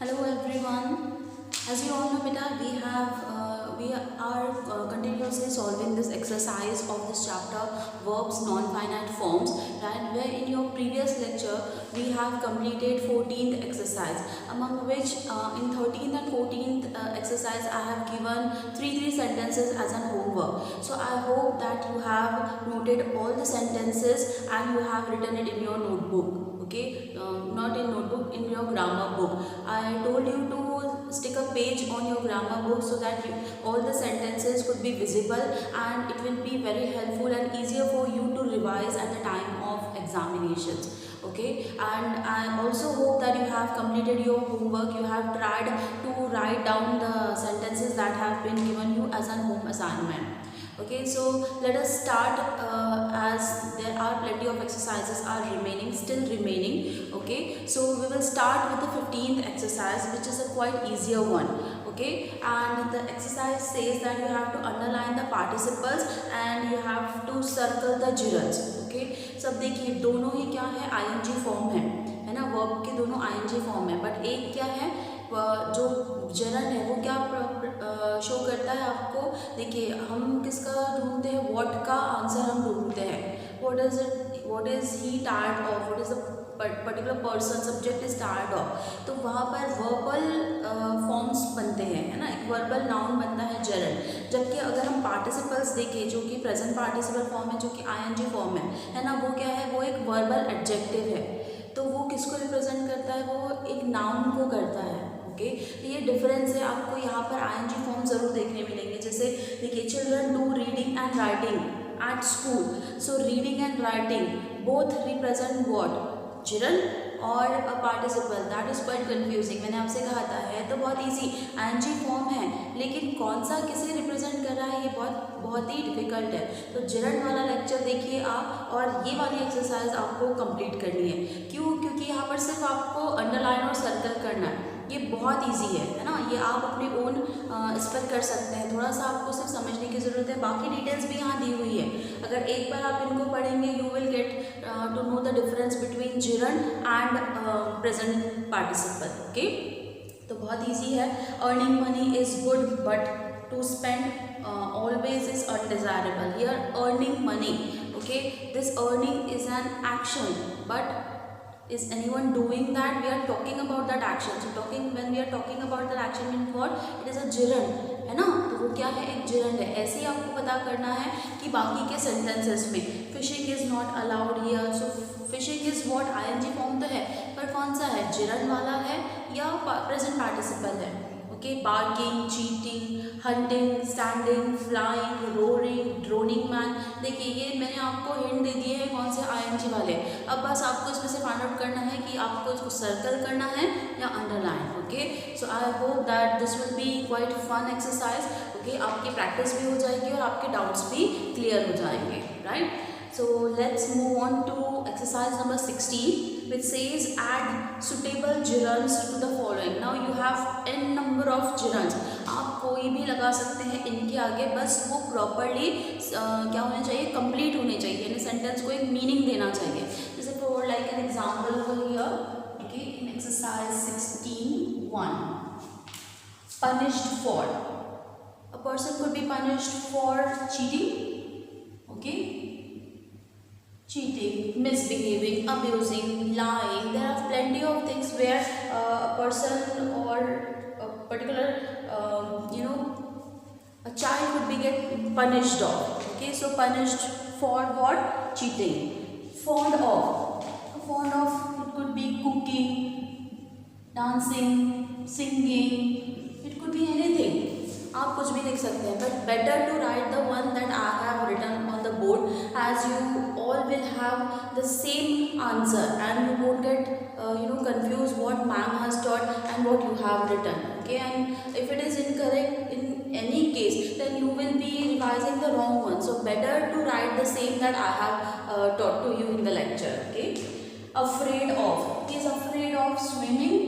Hello everyone. As you all know, beta, we are continuously solving this exercise of this chapter, verbs, non-finite forms. Right? Where in your previous lecture we have completed 14th exercise, among which in 13th and 14th exercise I have given three sentences as an homework. So I hope that you have noted all the sentences and you have written it in your notebook. Okay, not in notebook, in your grammar book. I told you to stick a page on your grammar book so that all the sentences could be visible, and it will be very helpful and easier for you to revise at the time of examinations. Okay, and I also hope that you have completed your homework. You have tried to write down the sentences that have been given you as an home assignment. Okay, so let us start, as there are plenty of exercises are still remaining. Okay, so we will start with the 15th exercise, which is a quite easier one. Okay, and the exercise says that you have to underline the participles and you have to circle the gerunds. Okay, सब देखिए दोनों ही क्या है, ing form है ना, verb के दोनों ing form है, बट एक क्या है, जो जरन है वो क्या शो करता है आपको। देखिए हम किसका ढूंढते हैं, व्हाट का आंसर हम ढूंढते हैं, what is he tired of, what is a particular person, subject is tired of, तो वहाँ पर वर्बल फॉर्म्स बनते हैं, है ना, एक वर्बल नाउन बनता है जरन। जबकि अगर हम पार्टिसिपल्स देखें, जो कि प्रेजेंट पार्टिसिपल फॉर्म है, जो कि ing फॉर्म है ना, वो क्या है, वो एक वर्बल एडजेक्टिव है, तो वो किसको रिप्रेजेंट करता है, वो एक नाउन को करता है। ओके, ये डिफरेंस है, आपको यहाँ पर ing फॉर्म जरूर देखने मिलेंगे। जैसे देखिए, children do reading and writing at school, so reading and writing both represent what, children और a participle. That is quite confusing. मैंने आपसे कहा था, है तो बहुत इजी, ing फॉर्म है, लेकिन कौन सा किसे रिप्रेजेंट कर रहा है, ये बहुत ही डिफिकल्ट है। तो चिल्ड्रन वाला लेक्चर देखिए आप, और ये वाली एक्सरसाइज आपको कंप्लीट करनी है। क्यों? क्योंकि यहाँ पर सिर्फ आपको अंडरलाइन और सर्कल करना है, ये बहुत इजी है ना, ये आप अपने ओन इस पर कर सकते हैं। थोड़ा सा आपको सिर्फ समझने की ज़रूरत है, बाकी डिटेल्स भी यहाँ दी हुई है। अगर एक बार आप इनको पढ़ेंगे, you will get to know the difference between gerund and present participle. Okay, तो बहुत इजी है। Earning money is good but to spend always is undesirable. Here earning money, okay, this earning is an action, but is anyone doing that? We are talking about that action. So when we are talking about that action means what, it is a gerund, है ना, तो वो क्या है, एक gerund है। ऐसे ही आपको पता करना है कि बाकी के sentences में fishing is not allowed here, so fishing is what, ing form तो है, पर कौन सा है, gerund वाला है या present participle है। Okay, barking, cheating, hunting, standing, flying, roaring, droning man. देखिए ये मैंने आपको हिंट दे दिए हैं कौन से ing वाले। अब बस आपको इसमें से फाइंड आउट करना है कि आपको इसको सर्कल करना है या underline. Okay, so I hope that this will be quite fun exercise. Okay, आपकी प्रैक्टिस भी हो जाएगी और आपके डाउट्स भी क्लियर हो जाएंगे, right. So let's move on to exercise number 16, which says add suitable gerunds to the following. Now you have n number of gerunds. आप कोई भी लगा सकते हैं इनके आगे, बस वो प्रॉपरली क्या होने चाहिए, कंप्लीट होने चाहिए, यानी सेंटेंस को एक मीनिंग देना चाहिए। जैसे for like an example over here, okay, in exercise 16:1, punished for, a person could be punished for cheating, okay, cheating, misbehaving, abusing, lying. There are plenty of things where a person or a particular, a child could be get punished of. Okay, so punished for what? Cheating. Fond of. Fond of, it could be cooking, dancing, singing. It could be anything. आप कुछ भी लिख सकते हैं, but better to write the one that I have written on the board, as you all will have the same answer and you won't get confused what ma'am has taught and what you have written. Okay, and if it is incorrect in any case, then you will be revising the wrong one. So better to write the same that I have taught to you in the lecture. Okay, afraid of, he is afraid of swimming.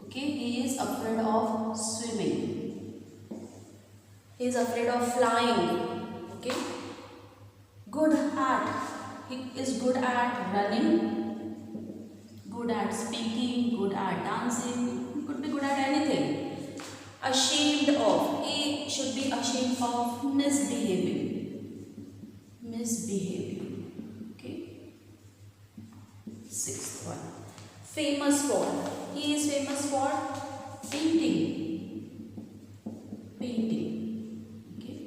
Okay, he is afraid of swimming. He is afraid of flying. Okay, good at, he is good at running, good at speaking, good at dancing, ashamed of, he should be ashamed of misbehaving, okay. Sixth one, famous for, he is famous for painting, okay.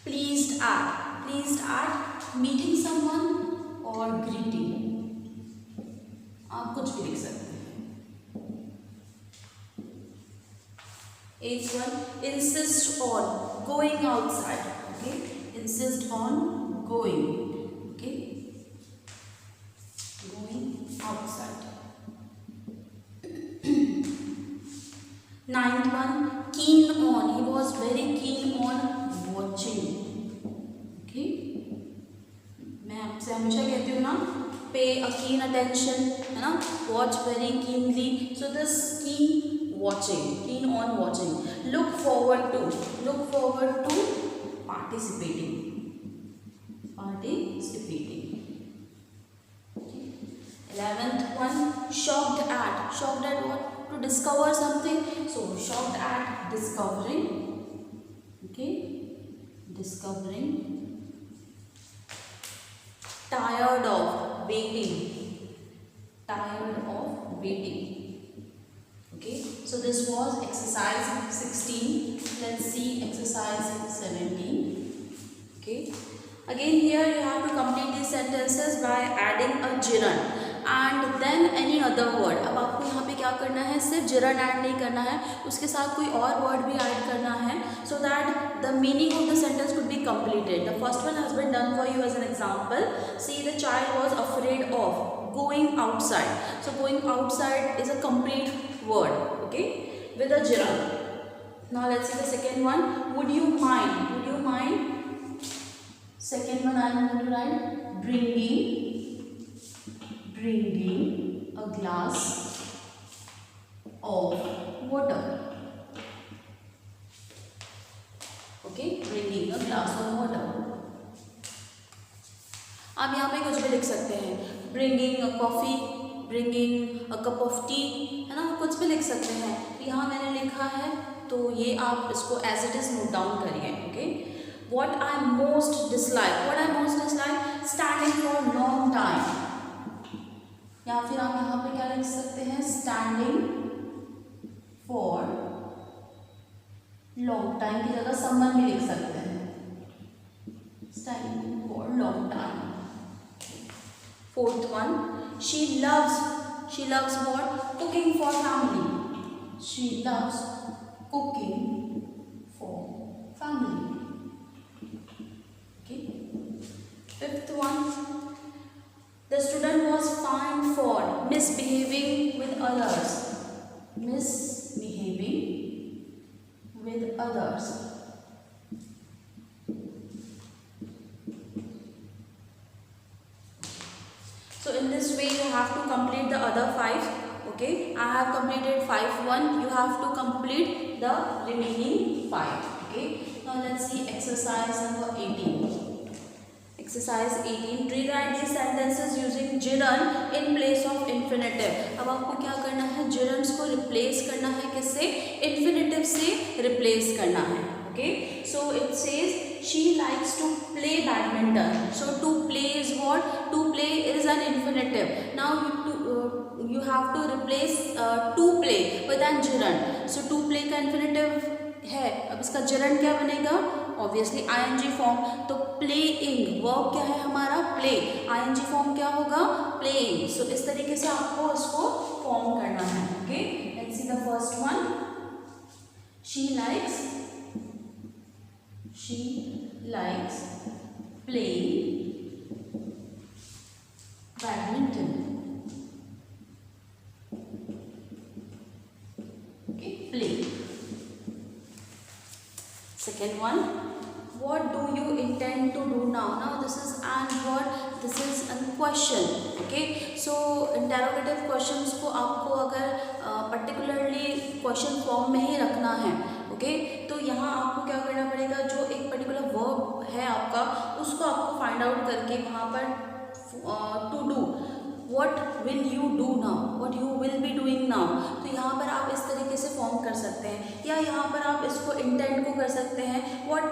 Pleased at meeting someone or greeting, आप कुछ भी लिख सकते हैं. Eighth one, insist on going outside, okay. Insist on going, okay. Going outside. Ninth one, keen on, he was very keen on watching, okay. मैं आपसे हमेशा कहती हूँ ना, pay a keen attention, है ना, watch very keenly. So this keen watching, keen on watching. Look forward to participating. Okay. 11th one, shocked at what? To discover something. So shocked at discovering, okay. Discovering. Tired of waiting, okay. So this was exercise 16. Let's see exercise 17, okay. Again here you have to complete these sentences by adding a gerund and then any other word. अब आपको यहाँ पे क्या करना है, सिर्फ gerund add नहीं करना है, उसके साथ कोई और word भी ऐड करना है, so that the meaning of the sentence could be completed. The first one has been done for you as an example. See, the child was afraid of going outside. So going outside is a complete word, okay, with a gerund. Now let's see the second one. Would you mind? Second one I am going to write bringing a glass of water, okay. Bringing a glass of water. आप यहाँ पे कुछ भी लिख सकते हैं, bringing a coffee, bringing a cup of tea, है ना, कुछ भी लिख सकते हैं. यहाँ मैंने लिखा है तो ये आप इसको as it is note down करिए, okay. What I most dislike, standing for long time. या फिर आप यहाँ पे क्या लिख सकते हैं, standing for long time की जगह someone भी लिख सकते हैं, standing for long time. Fourth one, she loves what? Cooking for family. She loves cooking for family. Okay. Fifth one, the student was fined for misbehaving with others. So in this way you have to complete the other 5, okay. I have completed 5-1, you have to complete the remaining 5, okay. Now let's see exercise number 18. Exercise 18, rewrite these sentences using gerund in place of infinitive. अब आपको क्या करना है, gerunds को replace करना है, किससे? infinitive से replace करना है, okay. So it says she likes to play badminton. So to play is what? To play is an infinitive. Now you have to replace to play with an gerund. So to play का infinitive है, अब इसका gerund क्या बनेगा? Obviously ing form. तो playing verb क्या है हमारा? प्ले. ing फॉर्म क्या होगा? प्लेइंग. सो इस तरीके से आपको इसको फॉर्म करना है, okay. Let's see the first one. She likes playing badminton, okay. Play. Second one, what do you intend to do now? Now this is an word, this is a question, okay. So interrogative questions को आपको अगर particularly question form में ही रखना है, okay, तो यहाँ आपको क्या करना पड़ेगा, जो एक particular verb है आपका, उसको आपको find out करके वहाँ पर to do, what will you do now, what you will be doing now, तो यहाँ पर आप इस तरीके से फॉर्म कर या यहाँ पर आप इसको इंटेंड को कर सकते हैं, what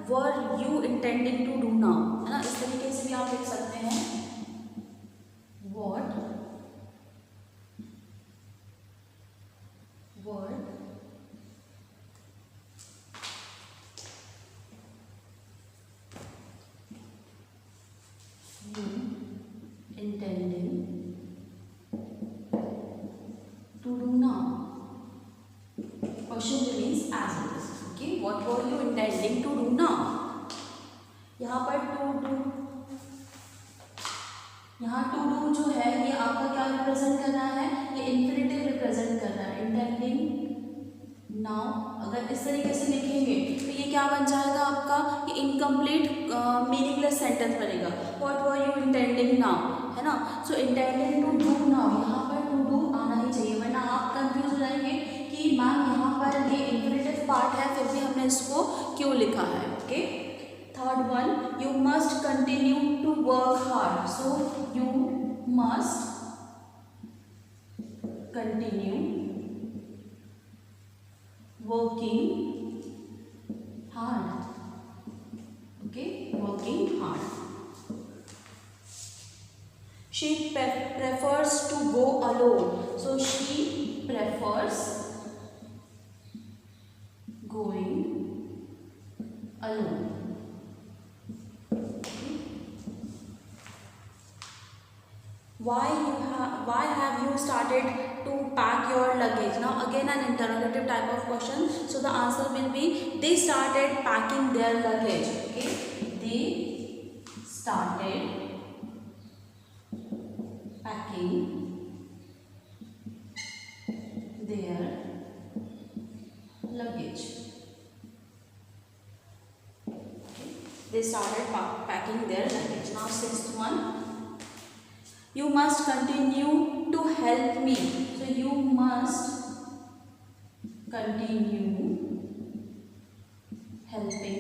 were you intending to do now, है ना, इस तरीके से भी आप लिख सकते हैं, what were you intending to do now? Question remains as it is. Okay, what were you intending to do now? यहाँ पर to do, यहाँ to do जो है ये आपका क्या रिप्रेजेंट कर रहा है, ये इन्फिनिटिव रिप्रेजेंट कर रहा है, intending now अगर इस तरीके से लिखेंगे तो ये क्या बन जाएगा आपका, ये इनकम्प्लीट मीनिंगलेस सेंटेंस बनेगा, what were you intending now, है ना। सो इंटेंडिंग टू डू नाउ, यहाँ पर टू डू आना ही चाहिए, वरना आप कंफ्यूज हो जाएंगे कि मैम यहाँ पर ये इन्फिनिटिव पार्ट है फिर भी हमने इसको क्यों लिखा है। Okay, third one, you must continue to work hard, so you must continue working hard. Okay, working hard. She prefers to go alone, so she prefers going alone. Okay. Why have you started to pack your luggage? Now again an interrogative type of question, so the answer will be they started packing their luggage. Okay, they started packing their luggage. Okay. They started packing their luggage. Now sixth one, you must continue to help me, so you must continue helping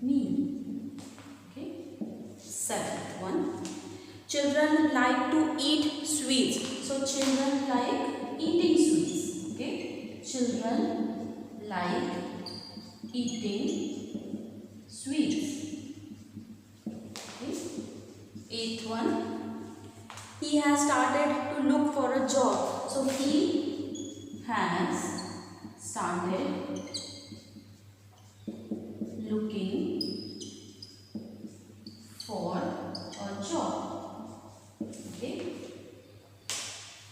me. Okay, seventh one, children like to eat sweets, so children like eating sweets. Okay, children like eating sweets. Okay. Eighth one, he has started to look for a job, so he has started looking for a job. Okay,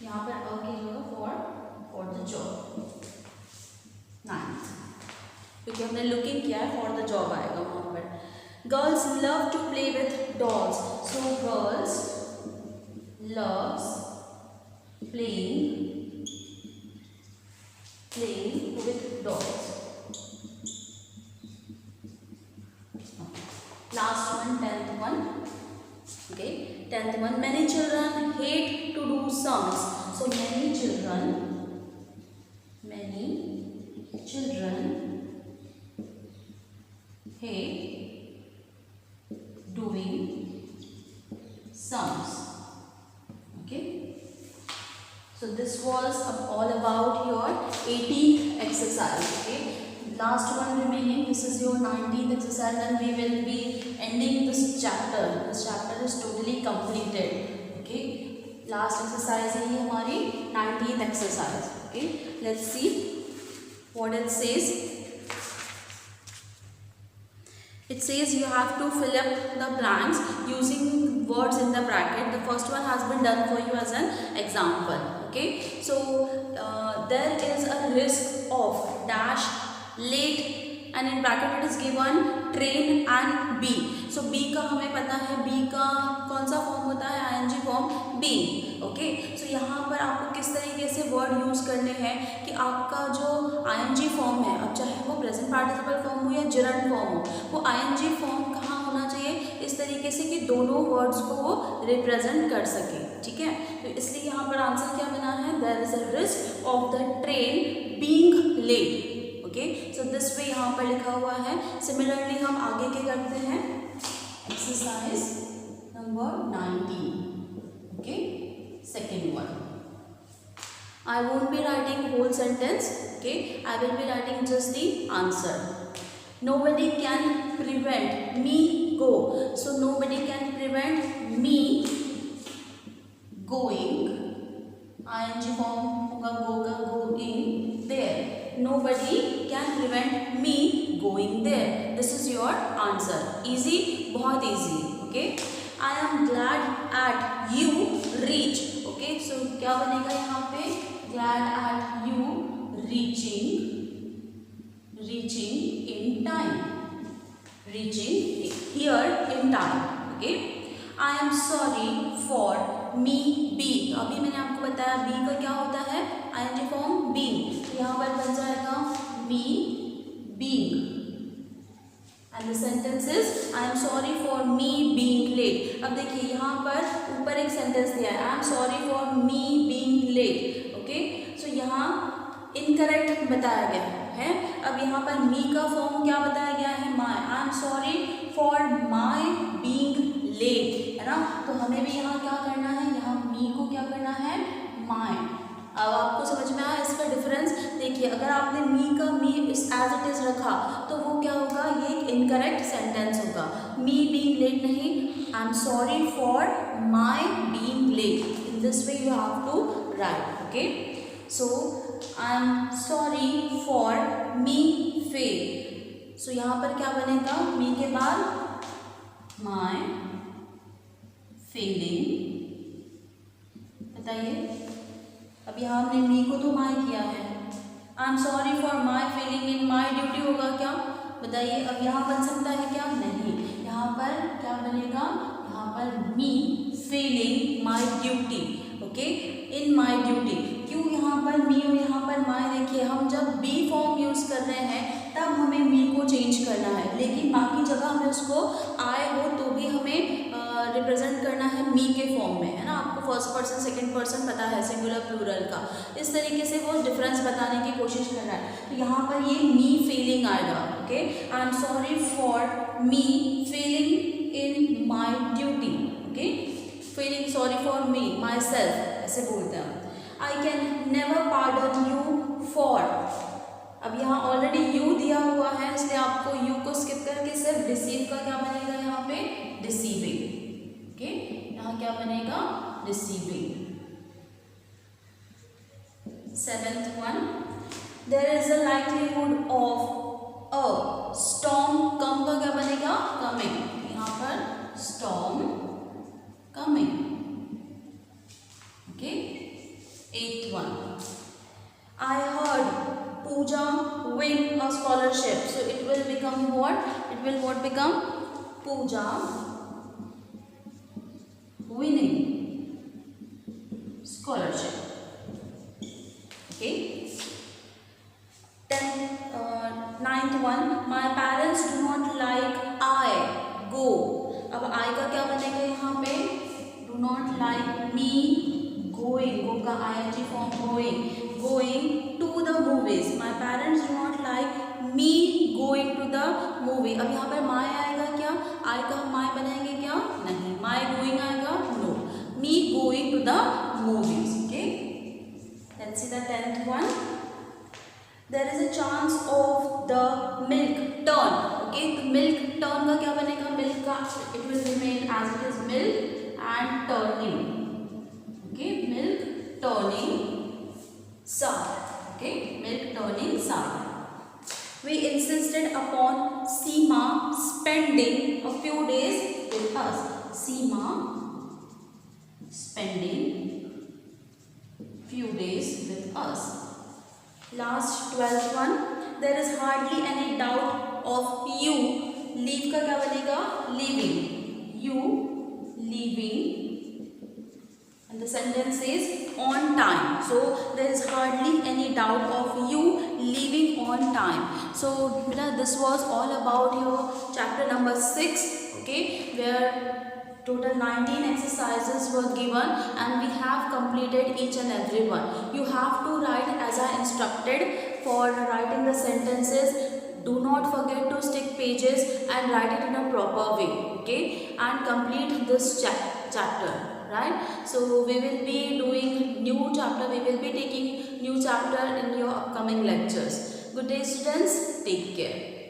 यहाँ पर अ की जगह for the job. Ninth, क्योंकि हमने looking किया है, for the job आएगा वहाँ पर. Girls love to play with dolls, so girls loves playing with dolls. Last one, 10th one. Okay, 10th one, many children hate to do sums, so many children hate doing sums. Okay, so this was all about your 18th exercise. Okay, last one remaining, this is your 19th exercise and we will be ending this chapter. This chapter is totally completed. Okay, last exercise है ये हमारी 19th exercise. Okay, let's see what it says. It says you have to fill up the blanks using words in the bracket. The first one has been done for you as an example. Okay, so there is a risk of dash late and in bracket it is given train and be. So be का हमें पता है, be का कौन सा form होता है, ing form being. Okay, सो यहाँ पर आपको किस तरीके से वर्ड यूज़ करने हैं कि आपका जो ing फॉर्म है, अब चाहे वो प्रेजेंट पार्टिसिपल फॉर्म हो या जिरंड फॉर्म हो, वो ing फॉर्म कहाँ होना चाहिए, इस तरीके से कि दोनों वर्ड्स को वो रिप्रेजेंट कर सके. ठीक है, तो इसलिए यहाँ पर आंसर क्या बना है, there is a risk of the train being late. Okay, so this way यहाँ पर लिखा हुआ है. सिमिलरली हम आगे क्या करते हैं, exercise number 19. Okay, second one. I won't be writing whole sentence. Okay, I will be writing just the answer. Nobody can prevent me go. So nobody can prevent me going. ing form होगा go का going there. Nobody can prevent me going there. This is your answer. Easy, बहुत easy. Okay. I am glad at you reach. Okay. So क्या बनेगा यहाँ पे? Glad at you reaching in time. Reaching here in time. Okay. I am sorry for me being. अभी मैंने आपको बताया be का क्या होता है? ing form being. यहाँ पर बन जाएगा me being. And the sentence is I am sorry for me being late. अब देखिए यहाँ पर ऊपर एक सेंटेंस दिया है I am sorry for me being late. Okay? So यहाँ इनकरेक्ट बताया गया है. अब यहाँ पर me का फॉर्म क्या बताया गया है? my. I am sorry for my being late. है ना? तो हमें भी यहाँ क्या करना है? यहाँ me को क्या करना है? my. अब आपको समझ में आया इसका डिफरेंस? देखिए अगर आपने मी का मी इस एज इट इज रखा तो वो क्या होगा? ये एक इनकरेक्ट सेंटेंस होगा. मी बीइंग लेट नहीं, I am sorry for my being late. In this way you have to write. Okay, so I am sorry for me fail. So यहाँ पर क्या बनेगा? मी के बाद माई फेलिंग. बताइए, अब यहाँ हमने मी को तो माई किया है. आई am sorry for my Fehling in my duty होगा क्या? बताइए, अब यहाँ बन सकता है क्या? नहीं. यहाँ पर क्या बनेगा? यहाँ पर me failing my duty. Okay, in my duty. क्यों यहाँ पर मी और यहाँ पर माई? देखिए हम जब बी फॉर्म यूज कर रहे हैं तब हमें मी को चेंज करना है, लेकिन बाकी जगह हमें उसको आए हो तो भी हमें रिप्रेजेंट करना है मी के फॉर्म में. है ना? आपको फर्स्ट पर्सन सेकंड पर्सन पता है सिंगुलर प्लूरल का. इस तरीके से वो डिफरेंस बताने की कोशिश कर रहा है. तो यहाँ पर ये मी फेलिंग आएगा. Okay, I am sorry for me Fehling in my duty. Okay, feeling sorry for me myself ऐसे बोलते हैं. I can never pardon you for. अब यहाँ ऑलरेडी you दिया हुआ है इसलिए आपको you को स्किप करके सिर्फ deceive का क्या बनेगा? यहाँ पे deceiving. ओके, यहाँ क्या बनेगा? deceiving. 7th one, there is a likelihood of a storm. कम का क्या बनेगा? coming. यहाँ पर storm coming. Okay. 8th one, I heard Pooja win a scholarship. So it will become what? It will what become? Pooja winning scholarship. Okay. 9th one, my parents do not like I go. अब I का क्या बनेगा यहाँ पे? Do not like me going. Go का ing form going to the movies. My parents do not like me going to the movie. अब यहाँ पर my आएगा क्या? I का my बनाएंगे क्या? नहीं. My going आएगा? No. Me going to the movies. Okay. Let's see the 10th one. There is a chance of the milk turn. Okay, तो milk turn का क्या बनेगा? Milk का it will remain as it is milk and turning. Okay, milk turning sour. Okay, milk turning sour. We insisted upon Seema spending a few days with us. Seema spending few days with us. Last 12th one, there is hardly any doubt of you. Leave का क्या बनेगा? Leaving. You leaving, and the sentence is on time. So there is hardly any doubt of you leaving on time. So this was all about your chapter number 6. Okay, where total 19 exercises were given and we have completed each and every one. You have to write as I instructed for writing the sentences. Do not forget to stick pages and write it in a proper way. Okay, and complete this chapter. Right? So we will be doing new chapter. We will be taking new chapter in your upcoming lectures. Good day students, take care.